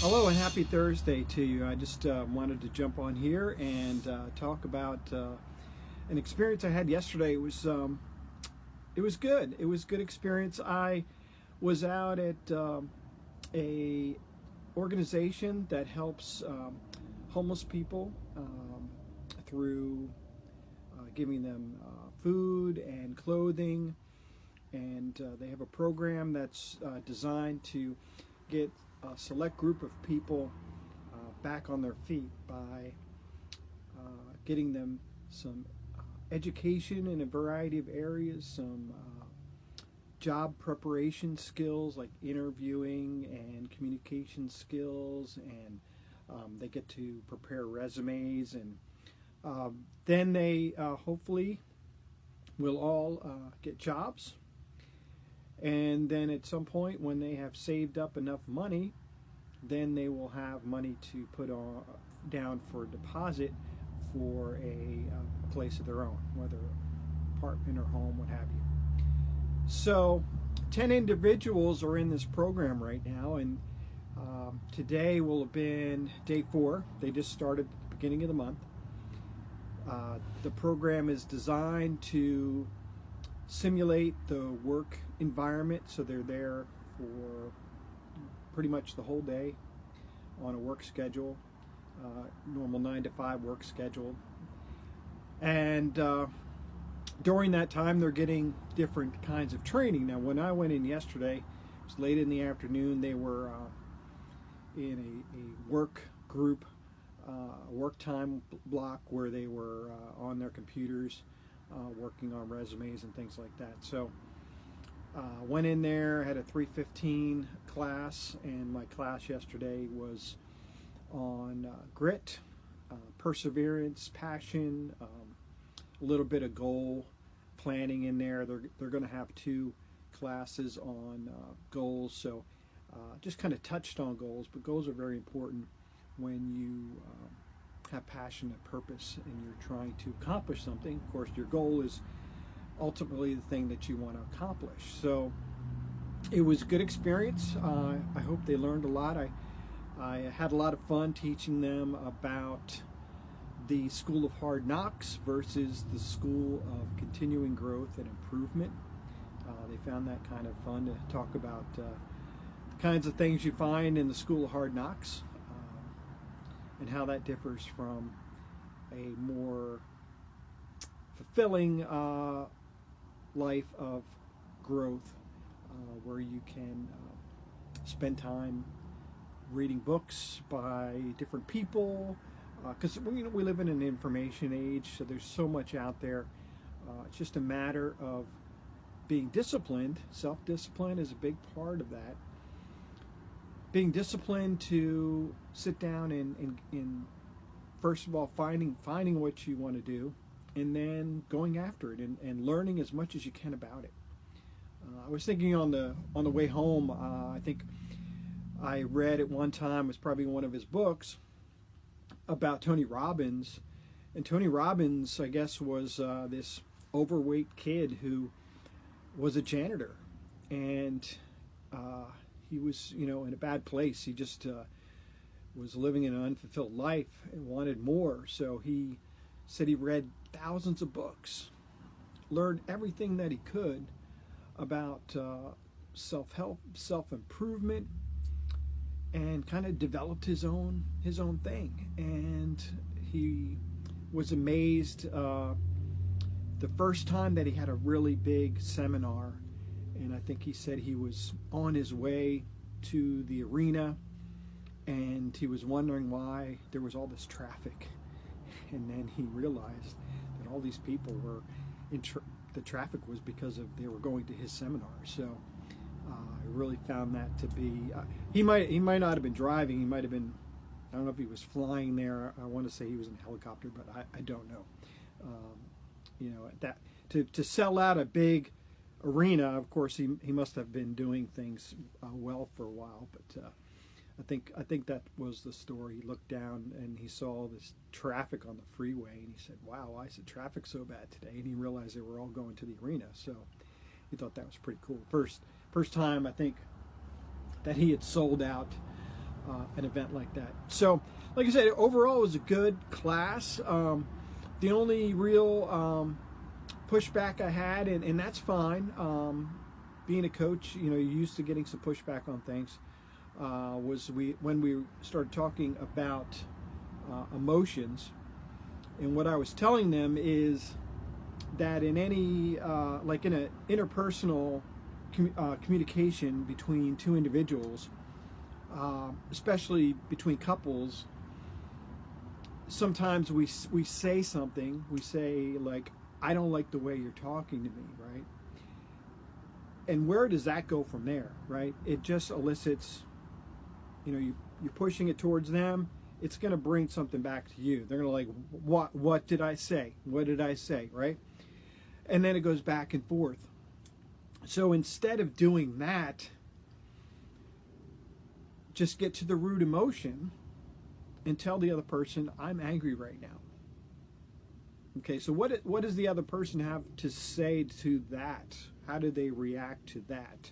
Hello and happy Thursday to you. I just wanted to jump on here and talk about an experience I had yesterday. It was good. It was a good experience. I was out at a organization that helps homeless people through giving them food and clothing, and they have a program that's designed to get a select group of people back on their feet by getting them some education in a variety of areas, some job preparation skills like interviewing and communication skills, and they get to prepare resumes, and then they hopefully will all get jobs. And then at some point, when they have saved up enough money, then they will have money to put down for a deposit for a place of their own, whether apartment or home, what have you. So 10 individuals are in this program right now, and today will have been day 4. They just started at the beginning of the month. The program is designed to simulate the work environment, so they're there for pretty much the whole day on a work schedule, normal 9 to 5 work schedule. And during that time, they're getting different kinds of training. Now, when I went in yesterday, it was late in the afternoon. They were in a work group, work time block where they were on their computers, working on resumes and things like that. So went in there, had a 3:15 class, and my class yesterday was on grit, perseverance, passion, a little bit of goal planning in there. They're going to have 2 classes on goals, so just kind of touched on goals, but goals are very important when you have passion and purpose and you're trying to accomplish something. Of course, your goal is ultimately the thing that you want to accomplish. So it was a good experience. I hope they learned a lot. I had a lot of fun teaching them about the School of Hard Knocks versus the School of Continuing Growth and Improvement. They found that kind of fun to talk about the kinds of things you find in the School of Hard Knocks, and how that differs from a more fulfilling life of growth, where you can spend time reading books by different people, because we live in an information age, so there's so much out there. It's just a matter of being disciplined. Self-discipline is a big part of that. Being disciplined to sit down and first of all finding what you want to do, and then going after it and learning as much as you can about it. I was thinking on the way home, I think I read at one time, it was probably one of his books, about Tony Robbins. And Tony Robbins, I guess, was this overweight kid who was a janitor, and he was, in a bad place. He just was living an unfulfilled life and wanted more. So he said he read thousands of books, learned everything that he could about self-help, self-improvement, and kind of developed his own thing. And he was amazed the first time that he had a really big seminar, and I think he said he was on his way to the arena, and he was wondering why there was all this traffic. And then he realized that all these people were the traffic was because they were going to his seminar. So I really found that to be, he might not have been driving. He might have been, I don't know if he was flying there. I want to say he was in a helicopter, but I don't know. That to sell out a big arena, of course, he must have been doing things well for a while. But I think that was the story. He looked down and he saw this traffic on the freeway, and he said, "Wow, why is the traffic so bad today?" And he realized they were all going to the arena. So he thought that was pretty cool. First time I think that he had sold out an event like that. So, like I said, overall it was a good class. The only real pushback I had, and that's fine. Being a coach, you're used to getting some pushback on things. Was when we started talking about emotions, and what I was telling them is that in any like in an interpersonal communication between two individuals, especially between couples, sometimes we say something. We say like, "I don't like the way you're talking to me," right? And where does that go from there, right? It just elicits, you're pushing it towards them. It's going to bring something back to you. They're going to like, what did I say? What did I say, right? And then it goes back and forth. So instead of doing that, just get to the root emotion and tell the other person, I'm angry right now. Okay, so what does the other person have to say to that? How do they react to that?